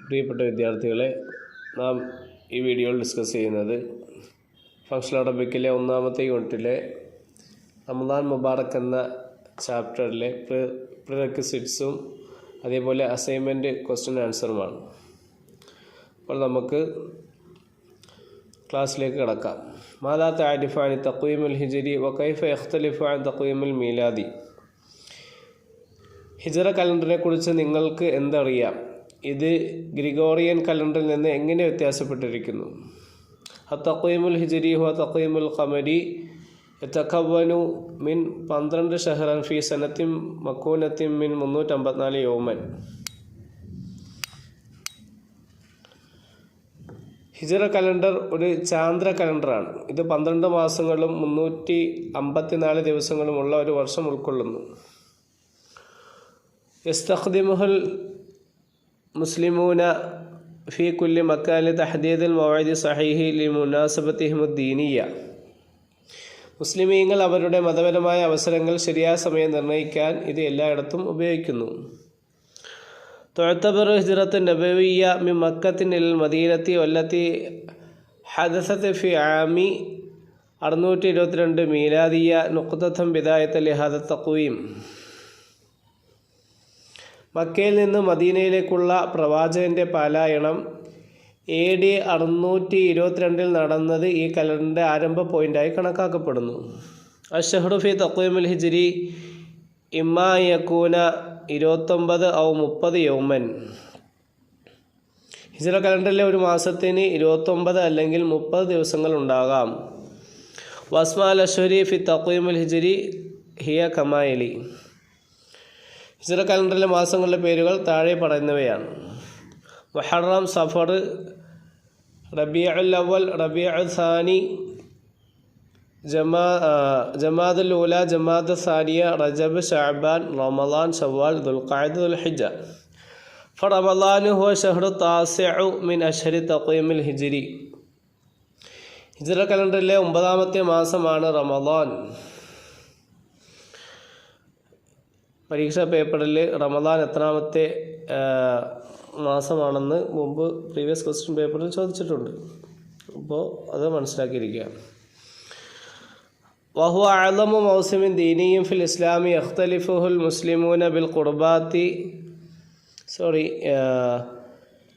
പ്രിയപ്പെട്ട വിദ്യാർത്ഥികളെ, നാം ഈ വീഡിയോയിൽ ഡിസ്കസ് ചെയ്യുന്നത് ഫങ്ഷണൽ അറബിക്കിലെ ഒന്നാമത്തെ യൂണിറ്റിലെ റമദാൻ മുബാറക് എന്ന ചാപ്റ്ററിലെ പ്രിറക്വിസിറ്റ്സും അതേപോലെ അസൈൻമെൻറ്റ് ക്വസ്റ്റ്യൻ ആൻസറുമാണ്. അപ്പോൾ നമുക്ക് ക്ലാസ്സിലേക്ക് കടക്കാം. മാതാ തഅരിഫു അൻ തഖ്വീമുൽ ഹിജ്രി വ കൈഫ യഖ്തലിഫു അൻ തഖ്വീമുൽ മീലാദി. ഹിജ്റ കലണ്ടറിനെ കുറിച്ച് നിങ്ങൾക്ക് എന്തറിയാം? ഇത് ഗ്രിഗോറിയൻ കലണ്ടറിൽ നിന്ന് എങ്ങനെ വ്യത്യാസപ്പെട്ടിരിക്കുന്നു? തഖ്വീമുൽ ഹിജ്രി ഹുവ തഖ്വീമുൽ ഖമരി യതകവ്വനു മിൻ 12 ഷഹ്റൻ ഫി സനത്തിൻ മക്കൂനത്തിൻ മിൻ 354 യൗമൻ. ഹിജ്റ കലണ്ടർ ഒരു ചാന്ദ്ര കലണ്ടറാണ്. ഇത് 12 മാസങ്ങളും 354 ദിവസങ്ങളുമുള്ള ഒരു വർഷം ഉൾക്കൊള്ളുന്നു. യസ്തഖ്ദിമുൽ മുസ്ലിമൂന ഫി കുല്ലി മക്കാനി തഹദീദുൽ മൗഇദി സഹീഹി ലിമുനാസബതിഹിമുദ് ദീനിയ. മുസ്ലിമീങ്ങൾ അവരുടെ മതപരമായ അവസരങ്ങൾ ശരിയായ സമയം നിർണ്ണയിക്കാൻ ഇത് എല്ലായിടത്തും ഉപയോഗിക്കുന്നു. തുഅ്തബറു ഹിജ്റത്തുൻ നബവിയ്യ മിൻ മക്കത്തിൻ ഇലൽ മദീനത്തി വല്ലത്തി ഹദസത് ഫി ആമി 622 മീലാദിയ നുഖ്തതൻ ബിദായത ലിഹാദ തഖ്വീം. മക്കയിൽ നിന്ന് മദീനയിലേക്കുള്ള പ്രവാചകൻ്റെ പലായനം AD 622 നടന്നത് ഈ കലണ്ടറിൻ്റെ ആരംഭ പോയിൻ്റായി കണക്കാക്കപ്പെടുന്നു. അഷ്ഹറു ഫി തഖ്വീമുൽ ഹിജ്രി ഇമ്മാ യകൂന 29 ഔ 30 യൗമൻ. ഹിജ്റ കലണ്ടറിലെ ഒരു മാസത്തിന് 29 അല്ലെങ്കിൽ 30 ദിവസങ്ങൾ ഉണ്ടാകാം. വസ്മാൽ അഷ്ഹരി ഫി തഖ്വീമുൽ ഹിജ്രി ഹിയ കമായലി. ഹിജ്റ കലണ്ടറിലെ മാസങ്ങളുടെ പേരുകൾ താഴെ പറയുന്നവയാണ്: മുഹറം, സഫർ, റബീഉൽ അവൽ, റബീഉൽ സാനി, ജമാദുൽ ഊല, ജമാദ് സാനിയ, റജബ്, ശഅബാൻ, റമളാൻ, ശവ്വാൽ, ദുൽഖഅദ, ദുൽഹിജ്ജ. ഫറമളാൻ ഹുവ ഷഹ്റു താസിഉ മിൻ അശ്ഹരി തഖ്വീമുൽ ഹിജ്രി. ഹിജ്റ കലണ്ടറിലെ 9ാമത്തെ മാസമാണ് റമളാൻ. പരീക്ഷാ പേപ്പറിൽ റമളാൻ എത്രാമത്തെ മാസമാണെന്ന് മുമ്പ് പ്രീവിയസ് ക്വസ്റ്റ്യൻ പേപ്പറിൽ ചോദിച്ചിട്ടുണ്ട്. അപ്പോൾ അത് മനസ്സിലാക്കിയിരിക്കുക. വഹുവ അഅ്ളമു മൗസിമിൻ ദീനിയ്യിൻ ഫിൽ ഇസ്ലാമി യഖ്തലിഫുൽ മുസ്ലിമൂന ബിൽ ഖുർബാത്തി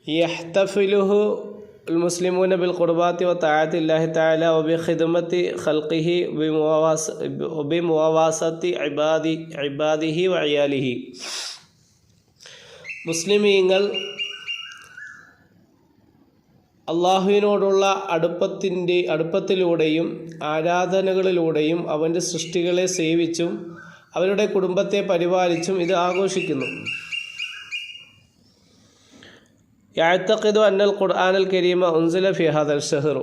യഹ്തഫിലുഹു المسلمون بالقربات وطاعة الله تعالى وبخدمة خلقه وبمواساة عباده وعياله. മുസ്ലിമീങ്ങൾ അള്ളാഹുവിനോടുള്ള അടുപ്പത്തിലൂടെയും ആരാധനകളിലൂടെയും അവൻ്റെ സൃഷ്ടികളെ സേവിച്ചും അവരുടെ കുടുംബത്തെ പരിപാലിച്ചും ഇത് ആഘോഷിക്കുന്നു. യഅ്തഖിദു അന്നൽ ഖുർആനൽ കരീമ ഉൻസില ഫി ഹാദൽ ഷഹ്ർ.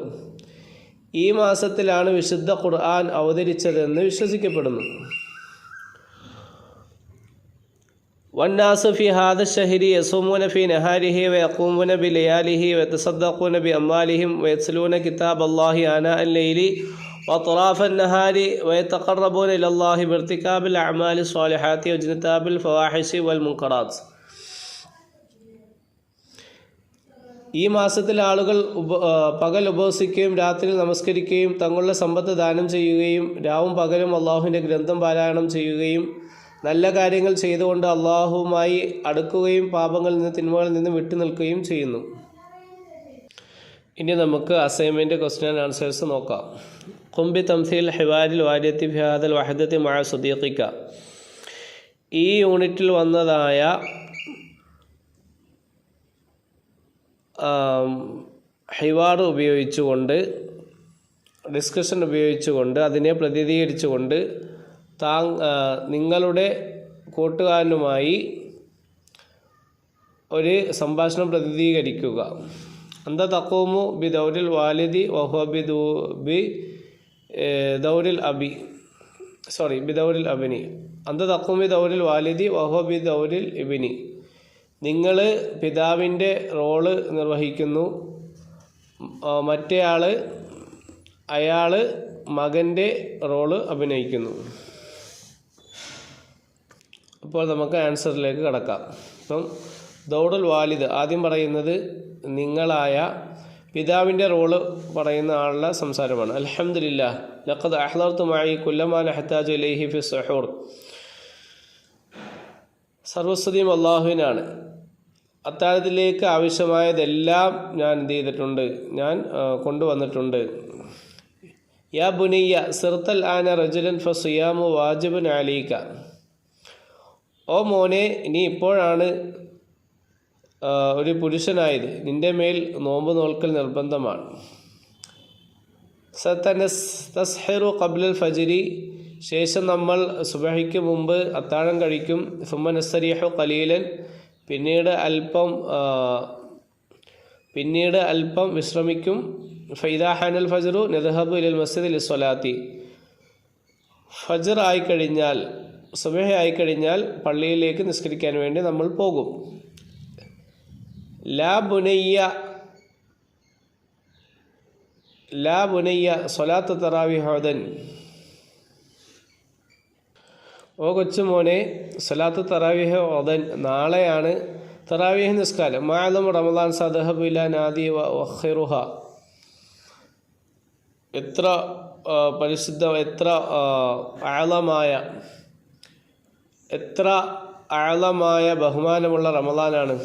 ഈ മാസത്തിലാണ് വിശുദ്ധ ഖുർആൻ അവതരിച്ചതെന്ന് വിശ്വസിക്കപ്പെടുന്നു. വന്നാസു ഫി ഹാദ ഷഹ്രി യസൂമൂന ഫി നഹാരിഹി വയഖൂമൂന ബിലയാലിഹി വയതസദ്ദഖൂന ബിഅംവാലിഹിം വയത്ലൂന കിതാബല്ലാഹി ആനാഅൽ ലൈലി വഅത്റാഫൻ നഹാരി വയതഖറബൂന ഇലല്ലാഹി ബിർതികാബിൽ അഅമാലി സ്വാലിഹാത്തി വജ്തിനാബിൽ ഫവാഹിശി വൽ മുൻകറാത്ത്. ഈ മാസത്തിൽ ആളുകൾ പകൽ ഉപവസിക്കുകയും രാത്രി നമസ്കരിക്കുകയും തങ്ങളുടെ സമ്പത്ത് ദാനം ചെയ്യുകയും രാവും പകലും അള്ളാഹുവിൻ്റെ ഗ്രന്ഥം പാരായണം ചെയ്യുകയും നല്ല കാര്യങ്ങൾ ചെയ്തുകൊണ്ട് അള്ളാഹുവുമായി അടുക്കുകയും പാപങ്ങളിൽ നിന്ന് തിന്മകളിൽ നിന്ന് വിട്ടുനിൽക്കുകയും ചെയ്യുന്നു. ഇനി നമുക്ക് അസൈൻമെൻറ്റ് ക്വസ്റ്റ്യൻ ആൻഡ് ആൻസേഴ്സ് നോക്കാം. ഖുംബി തംസീൽ ഹിവാരിൽ വാര്യത്തി ഫിഹാദൽ വഹദത്തി മഅ സദീഖിക. ഈ യൂണിറ്റിൽ വന്നതായ ഹിവാർ ഉപയോഗിച്ചുകൊണ്ട്, ഡിസ്കഷൻ ഉപയോഗിച്ചുകൊണ്ട്, അതിനെ പ്രതിനിധീകരിച്ചുകൊണ്ട് നിങ്ങളുടെ കൂട്ടുകാരനുമായി ഒരു സംഭാഷണം പ്രതിനിധീകരിക്കുക. അന്ത തഖൂമു ബി ദൗരിൽ വാലിദി വഹുവ ബി ദൗരിൽ അബിനി. അന്ത തഖൂമു ബി ദൗരിൽ വാലിദി വഹുവ ബി ദൗരിൽ ഇബ്നി. നിങ്ങൾ പിതാവിൻ്റെ റോള് നിർവഹിക്കുന്നു, അയാൾ മകൻ്റെ റോള് അഭിനയിക്കുന്നു. അപ്പോൾ നമുക്ക് ആൻസറിലേക്ക് കടക്കാം. അപ്പം ദൗറുൽ വാലിദ് ആദ്യം പറയുന്നത് നിങ്ങളായ പിതാവിൻ്റെ റോള് പറയുന്ന ആളുടെ സംസാരമാണ്. അൽഹംദുലില്ലാ ലഖദ് അഹ്ളർതു മഅി കുല്ലമാ നഹ്താജു ഇലൈഹി ഫി സുഹൂർ. സർവസ്തുതിയും അല്ലാഹുവിനാണ്. അത്താഴത്തിലേക്ക് ആവശ്യമായതെല്ലാം ഞാൻ എന്ത് ചെയ്തിട്ടുണ്ട്, ഞാൻ കൊണ്ടുവന്നിട്ടുണ്ട്. യാ ബുനിയ്യ സിർത്തൽ ആന റജുലൻ ഫസിയാമു വാജിബുൻ അലൈക. ഓ മോനെ, നീ ഇപ്പോഴാണ് ഒരു പുരുഷനായത്, നിൻ്റെ മേൽ നോമ്പ് നോൽക്കൽ നിർബന്ധമാണ്. തസ്ഹിറു ഖബ്ലൽ ഫജ്രി, ശേഷം നമ്മൾ സുബഹിക്ക് മുമ്പ് അത്താഴം കഴിക്കും. സുമ്മ നസ്തരീഹു ഖലീലൻ, പിന്നീട് അല്പം വിശ്രമിക്കും. ഫൈദാ ഹാനൽ ഫജ്റു നദ്ഹബു ഇലൽ മസ്ജിദി ലിസ്വലാത്തി. ഫജ്ർ ആയിക്കഴിഞ്ഞാൽ, സുബഹി ആയിക്കഴിഞ്ഞാൽ പള്ളിയിലേക്ക് നിസ്കരിക്കാൻ വേണ്ടി നമ്മൾ പോകും. ലാ ബുനയ്യ സ്വലാത്ത് തറാവിഹ് ഉദൻ. ഓ കൊച്ചുമോനെ, സ്വലാത്ത് തറാവിഹ് ഉദൻ, നാളെയാണ് തറാവിഹ് നിസ്കാരം. മാഅലം റമദാൻ സദഹബു ഇലാ നാദി വഖിറുഹ. എത്ര പരിശുദ്ധ, എത്ര ആളമായ ബഹുമാനമുള്ള റമദാനാണ്.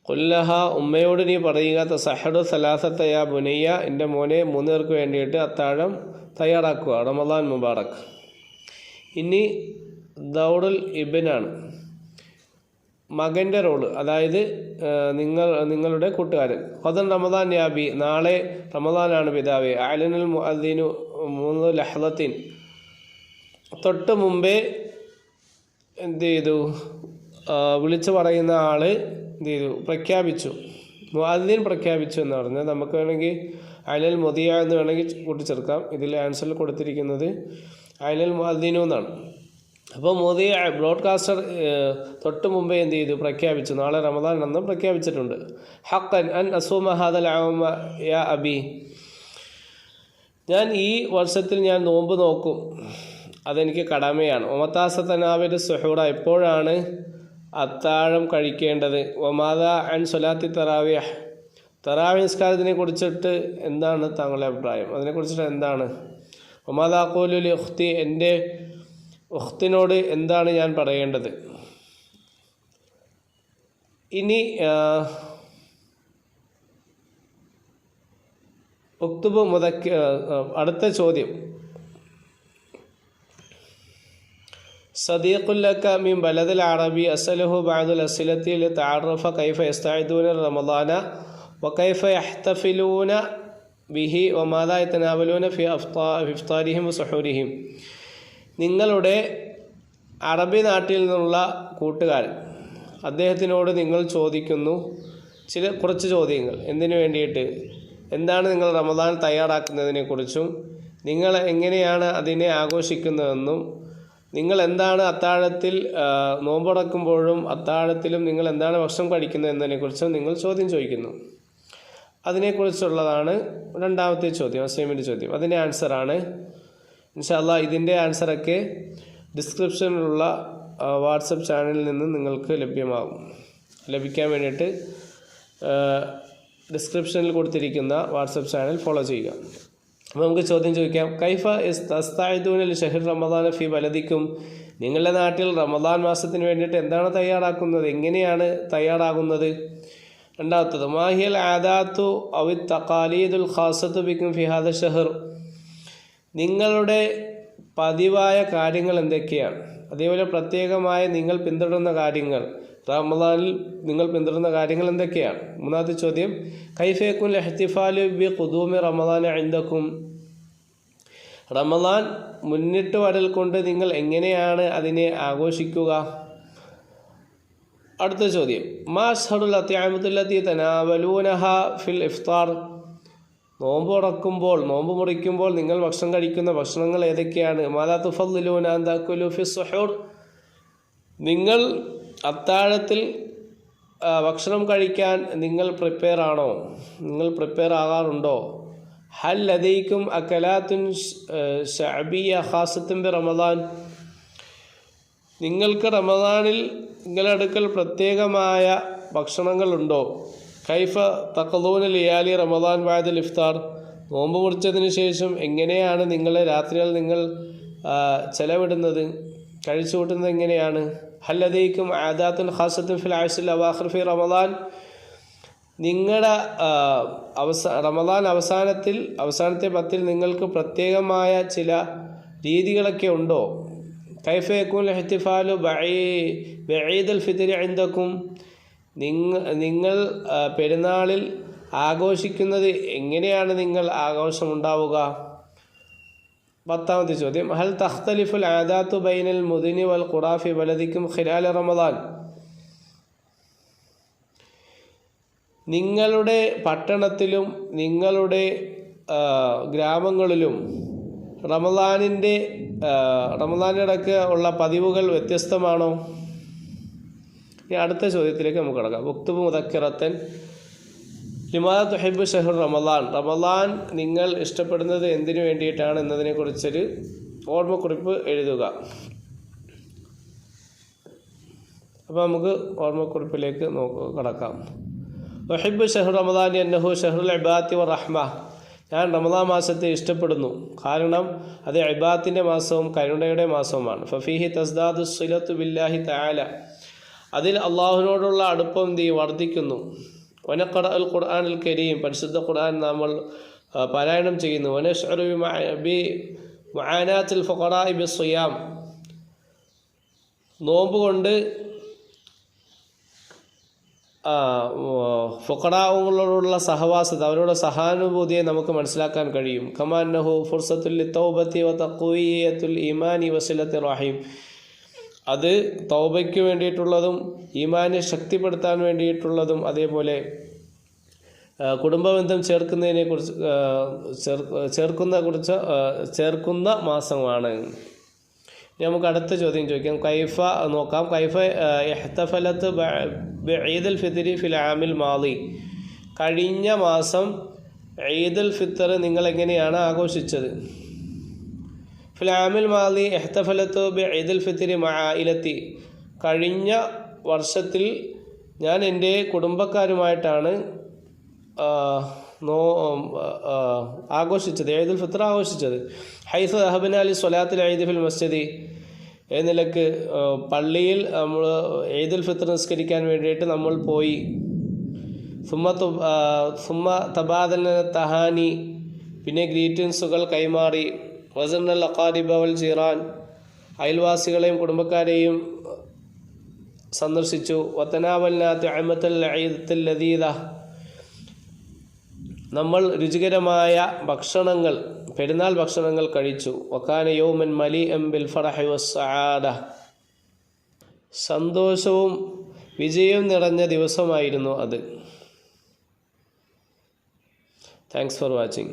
ഖുല്ലഹ, ഉമ്മയോട് നീ പറയുക, തസഹറു സലാസത്ത യാ ബുനയ്യ, എൻ്റെ മോനെ 3 പേർക്ക് വേണ്ടിയിട്ട് അത്താഴം തയ്യാറാക്കുക. റമദാൻ മുബാറക്. ഇനി ദൗറുൽ ഇബ്നാണ്, മകൻ്റെ റോള്, അതായത് നിങ്ങളുടെ കൂട്ടുകാരൻ. ഖദൻ റമദാൻ യാബി, നാളെ റമദാനാണ് പിതാവേ. അലനുൽ മുഅദ്ദിനു 3 ലഹ്ളത്തിൻ, തൊട്ട് മുമ്പേ എന്ത് ചെയ്തു, വിളിച്ചു പറയുന്ന ആൾ എന്ത് ചെയ്തു, പ്രഖ്യാപിച്ചു. മുഅദ്ദിൻ പ്രഖ്യാപിച്ചു എന്ന് പറഞ്ഞാൽ നമുക്ക് വേണമെങ്കിൽ അലൽ മുദിയ എന്ന് വേണമെങ്കിൽ കൂട്ടിച്ചേർക്കാം. ഇതിൽ ആൻസറിൽ കൊടുത്തിരിക്കുന്നത് അലൽ മുഅദ്ദിനു എന്നാണ്. അപ്പോൾ മുദിയ ബ്രോഡ്കാസ്റ്റർ തൊട്ട് മുമ്പേ എന്ത് ചെയ്തു, പ്രഖ്യാപിച്ചു, നാളെ റമദാൻ എന്ന് പ്രഖ്യാപിച്ചിട്ടുണ്ട്. ഹഖൻ അൻ അസൂമ ഹാദൽ ആമ യാ അബി, ഞാൻ ഈ വർഷത്തിൽ ഞാൻ നോമ്പ് നോക്കും, അതെനിക്ക് കടമയാണ്. ഒമത്താസത്തനാവിൻ്റെ സുഹൂറ, എപ്പോഴാണ് അത്താഴം കഴിക്കേണ്ടത്. ഒമാദ അൻ സ്വലാത്തി തറാവിഹ്, തറാവി നിസ്കാരത്തിനെ കുറിച്ചിട്ട് എന്താണ് താങ്കളുടെ അഭിപ്രായം, അതിനെക്കുറിച്ചിട്ട് എന്താണ്. ഒമാദ ഖൂലുൽ ഉഖ്തി, എൻ്റെ ഉഖ്തിനോട് എന്താണ് ഞാൻ പറയേണ്ടത്. ഇനി ഉക്തുബ് അടുത്ത ചോദ്യം. സദീഖുല്ലക മിൻ ബലദിൽ അറബി അസലഹു ബഅദുൽ അസ്ഇലത്തി ലിതഅറഫ കൈഫ യസ്തഈദൂന റമദാന വകൈഫ യഹ്തഫിലൂന ബിഹി വമാദാ യതനാവലൂന ഫി ഇഫ്താരിഹിം വസുഹൂരിഹിം. നിങ്ങളുടെ അറബി നാട്ടിൽ നിന്നുള്ള കൂട്ടുകാരൻ, അദ്ദേഹത്തിനോട് നിങ്ങൾ ചോദിക്കുന്നു കുറച്ച് ചോദ്യങ്ങൾ. എന്തിനു വേണ്ടിയിട്ട്, എന്താണ് നിങ്ങൾ റമദാൻ തയ്യാറാക്കുന്നതിനെക്കുറിച്ചും നിങ്ങൾ എങ്ങനെയാണ് അതിനെ ആഘോഷിക്കുന്നതെന്നും നിങ്ങൾ എന്താണ് അത്താഴത്തിൽ നോമ്പടക്കുമ്പോഴും അത്താഴത്തിലും നിങ്ങൾ എന്താണ് ഭക്ഷണം കഴിക്കുന്നത് എന്നതിനെക്കുറിച്ചും നിങ്ങൾ ചോദ്യം ചോദിക്കുന്നു. അതിനെക്കുറിച്ചുള്ളതാണ് രണ്ടാമത്തെ ചോദ്യം, അസൈൻമെൻറ്റ് ചോദ്യം. അതിൻ്റെ ആൻസറാണ് ഇൻഷാ അല്ലാഹ്. ഇതിൻ്റെ ആൻസറൊക്കെ ഡിസ്ക്രിപ്ഷനിലുള്ള വാട്സപ്പ് ചാനലിൽ നിന്ന് നിങ്ങൾക്ക് ലഭിക്കാൻ വേണ്ടിയിട്ട് ഡിസ്ക്രിപ്ഷനിൽ കൊടുത്തിരിക്കുന്ന വാട്സപ്പ് ചാനൽ ഫോളോ ചെയ്യുക. അപ്പോൾ നമുക്ക് ചോദ്യം ചോദിക്കാം. കൈഫ തസ്തഈദൂന ലിശഹ്രി റമദാന ഫി ബലദിക്കും, നിങ്ങളുടെ നാട്ടിൽ റമദാൻ മാസത്തിന് വേണ്ടിയിട്ട് എന്താണ് തയ്യാറാക്കുന്നത്, എങ്ങനെയാണ് തയ്യാറാകുന്നത്. രണ്ടാമത്തത് മാഹിയൽ ആദാത്തു അവി തഖാലീദുൽ ഖാസത്തു ബിക്കും ഫി ഹാദ ഷഹർ, നിങ്ങളുടെ പതിവായ കാര്യങ്ങൾ എന്തൊക്കെയാണ്, അതേപോലെ പ്രത്യേകമായ നിങ്ങൾ പിന്തുടരുന്ന കാര്യങ്ങൾ, റമദാനിൽ നിങ്ങൾ പിന്തുടരുന്ന കാര്യങ്ങൾ എന്തൊക്കെയാണ്. മൂന്നാമത്തെ ചോദ്യം കൈഫയക്കുൽ ഇഹ്തിഫാലു ബി ഖുദൂമി റമദാന ഇൻദക്കും, റമദാൻ മുന്നിട്ട് വരൽ കൊണ്ട് നിങ്ങൾ എങ്ങനെയാണ് അതിനെ ആഘോഷിക്കുക. അടുത്ത ചോദ്യം മാ അശ്ഹറുൽ അത്ഇമത്തുല്ലതി തനാവലൂനഹ ഫിൽ ഇഫ്താർ, നോമ്പ് മുറിക്കുമ്പോൾ നിങ്ങൾ ഭക്ഷണം കഴിക്കുന്ന ഭക്ഷണങ്ങൾ ഏതൊക്കെയാണ്. മാലാ തുഫദ്ദിലൂന അൻ തഅകുലു ഫി സുഹൂർ, നിങ്ങൾ അത്താഴത്തിൽ ഭക്ഷണം കഴിക്കാൻ നിങ്ങൾ പ്രിപ്പയർ ആകാറുണ്ടോ. ഹൽ ലദൈക്കും അക്കലാത്തുൻ ശഅബിയ ഖാസത്തുൻ ബി റമദാൻ, നിങ്ങൾക്ക് റമദാനിൽ നിങ്ങളുടെ അടുക്കൽ പ്രത്യേകമായ ഭക്ഷണങ്ങളുണ്ടോ? കൈഫ തഖദൂന ലിയാലി റമദാൻ ബഅദൽ ഇഫ്താർ, നോമ്പ് മുറിച്ചതിന് ശേഷം എങ്ങനെയാണ് നിങ്ങളെ രാത്രികൾ നിങ്ങൾ ചെലവിടുന്നത്, കഴിച്ചു കൂട്ടുന്നത് എങ്ങനെയാണ്? ഹൽ ലദൈക്കും ആദാത്തുൻ ഖാസത്തുൻ ഫിൽ അശ്റിൽ അവാഖിർ ഫി റമദാൻ, നിങ്ങളുടെ റമദാൻ അവസാനത്തെ 10 നിങ്ങൾക്ക് പ്രത്യേകമായ ചില രീതികളൊക്കെ ഉണ്ടോ? കൈഫ യകൂൻ ഇഹ്തിഫാലു ബഈദുൽ ഫിത്ർ ഇൻദകും, നിങ്ങൾ പെരുന്നാളിൽ ആഘോഷിക്കുന്നത് എങ്ങനെയാണ് നിങ്ങൾ ആഘോഷമുണ്ടാവുക? 10ാമത്തെ ചോദ്യം, ഹൽ തഖ്തലിഫുൽ ആദാത്തു ബൈനൽ മുദ്നി വൽ ഖുറാ ഫി ബലദിക്കും ഖിലാല റമദാൻ, നിങ്ങളുടെ പട്ടണത്തിലും നിങ്ങളുടെ ഗ്രാമങ്ങളിലും റമദാനിടയ്ക്ക് ഉള്ള പതിവുകൾ വ്യത്യസ്തമാണോ? ഇനി അടുത്ത ചോദ്യത്തിലേക്ക് നമുക്ക് കടക്കാം. ഉക്തുബ് മുദക്കിറത്തൻ ലിമാദ തുഹിബ്ബു ഷഹ്റു റമദാൻ, റമദാൻ നിങ്ങൾ ഇഷ്ടപ്പെടുന്നത് എന്തിനു വേണ്ടിയിട്ടാണ് എന്നതിനെക്കുറിച്ചൊരു ഓർമ്മക്കുറിപ്പ് എഴുതുക. അപ്പോൾ നമുക്ക് ഓർമ്മക്കുറിപ്പിലേക്ക് കടക്കാം. ഉഹിബ്ബു ഷഹ്റു റമദാൻ അന്നഹു ഷഹ്റുൽ ഇബാദത്തി വറഹ്മ, ഞാൻ റമദാൻ മാസത്തെ ഇഷ്ടപ്പെടുന്നു, കാരണം അത് ഇബാദത്തിൻ്റെ മാസവും കരുണയുടെ മാസവുമാണ്. ഫഫീഹി തസ്ദാദു സിലത്തു ബില്ലാഹി തആല, അതിൽ അള്ളാഹുവിനോടുള്ള അടുപ്പം വർദ്ധിക്കുന്നു. വനഖറഅൽ ഖുർആനുൽ കരീം, പരിശുദ്ധ ഖുർആൻ നമ്മൾ പാരായണം ചെയ്യുന്നു. വനശ്ഉറു ബി മആനാത്തിൽ ഫഖറാഇ ബിസ്സിയാം, നോമ്പ് കൊണ്ട് ഫുഖറാകളോടുള്ള സഹവാസത, അവരുടെ സഹാനുഭൂതിയെ നമുക്ക് മനസ്സിലാക്കാൻ കഴിയും. കമാന്നഹു ഫുർസത്തുൽ ലിത്തൗബത്തി വ തഖ്വിയത്തുൽ ഈമാനി വസിലത്തി റഹീം, അത് തൗബയ്ക്ക് വേണ്ടിയിട്ടുള്ളതും ഈമാനെ ശക്തിപ്പെടുത്താൻ വേണ്ടിയിട്ടുള്ളതും അതേപോലെ കുടുംബബന്ധം ചേർക്കുന്ന മാസമാണ്. നമുക്ക് അടുത്ത ചോദ്യം ചോദിക്കാം. കൈഫ നോക്കാം. കൈഫ ഇഹ്തഫലത്ത് ബഈദുൽ ഫിത്രി ഫിൽ ആമിൽ മാളി, കഴിഞ്ഞ മാസം ഈദുൽ ഫിത്തർ നിങ്ങൾ എങ്ങനെയാണ് ആഘോഷിച്ചത്? ഫിൽ ആമിൽ മാളി ഇഹ്തഫലത്ത് ബഈദുൽ ഫിത്രി മഅ ആയിലത്തി, കഴിഞ്ഞ വർഷത്തിൽ ഞാൻ എൻ്റെ കുടുംബക്കാരുമായിട്ടാണ് ആഘോഷിച്ചത്, ഈദുൽ ഫിത്ർ ആഘോഷിച്ചത്. ഹൈസ ദഹബന അലി സ്വലാത്തുൽ ഈദ് ഫിൽ മസ്ജിദി, നിലക്ക് പള്ളിയിൽ നമ്മൾ ഈദുൽ ഫിത്ർ നിസ്കരിക്കാൻ വേണ്ടിയിട്ട് നമ്മൾ പോയി. സുമ്മ തബാദൽന തഹാനി, പിന്നെ ഗ്രീറ്റിംഗ്സുകൾ കൈമാറി. വസന്നൽ അഖാരിബ വൽ ജീറാൻ, അയൽവാസികളെയും കുടുംബക്കാരെയും സന്ദർശിച്ചു. വതനാവൽന തുഅമത്തുൽ ഈദത്തുൽ ലദീദ, നമ്മൾ രുചികരമായ ഭക്ഷണങ്ങൾ, പെരുന്നാൾ ഭക്ഷണങ്ങൾ കഴിച്ചു. വകാന യൗമൻ മലീഅൻ ബിൽ ഫറഹി വസ്സആദ, സന്തോഷവും വിജയവും നിറഞ്ഞ ദിവസമായിരുന്നു അത്. Thanks for watching.